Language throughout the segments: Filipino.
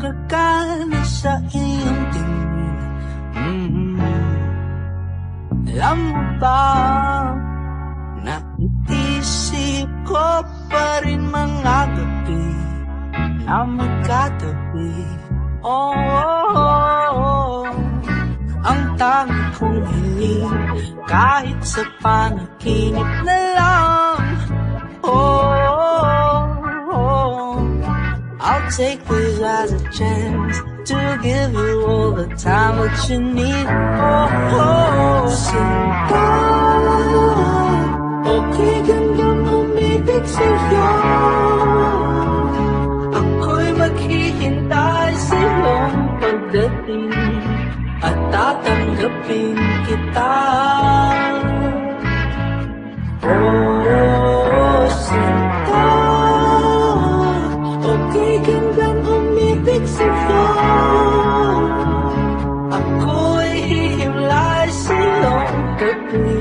gagana sa iyong tingin. Alam mo ba, naisip ko pa rin mga gabi na magkatabi. Ang tangi kong hiling, kahit sa panaginip na lang. I'll take this as a chance to give you all the time that you need. Sinta, okay gandang umibig sa'yo. Ako'y maghihintay sa iyong pagdating at tatanggapin kita. Sinta, okay gandang umibig sa'yo. Ako'y hihimlay sa iyong gabi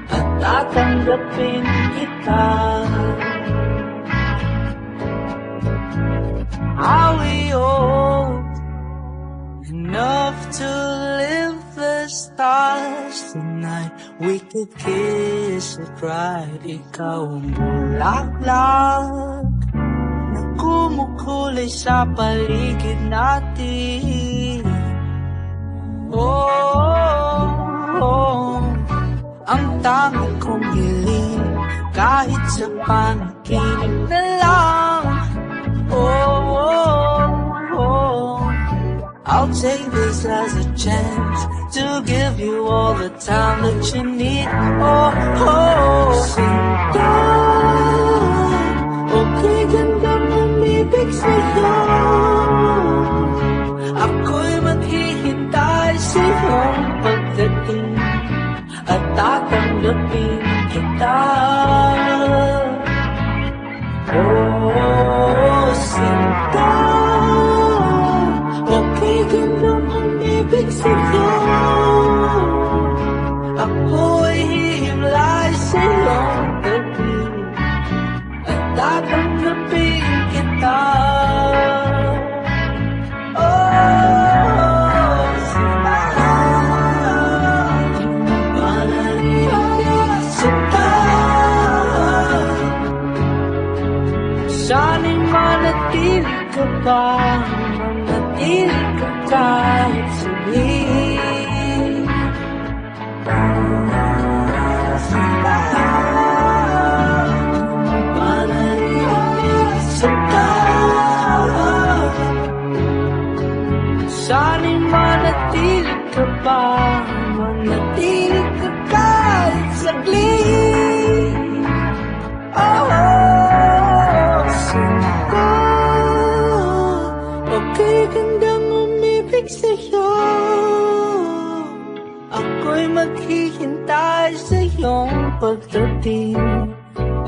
at tatanggapin kita. Are we old enough to live the stars tonight? We could kiss it right. Ikaw ang bulaklak na kumukulay sa paligid natin. Ang tangi kong hiling, kahit sa panaginip na lang. I'll take this as a chance to give you all the time that you need. Sinta, okay gandang umibig sa'yo. Ako'y maghihintay sa iyong pagdating at tatanggapin kita. Sinta, okay gandang umibig sa'yo. Ako'y hihimlay sa iyong gabi at tatanggapin kita. Sana'y manatili ka pa, manatili ka kahit saglit. Sana'y manatili ka pa, manatili ka kahit saglit. Okay gandang umibig sa'yo. Ako'y maghihintay sa iyong pagdating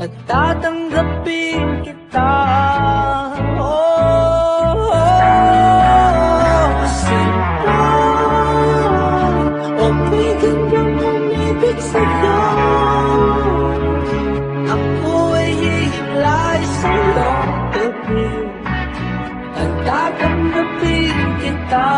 at tatanggapin kita. Sinta, okay gandang umibig sa'yo. Ako'y hihimlay sa iyong gabi at tatanggapin kita.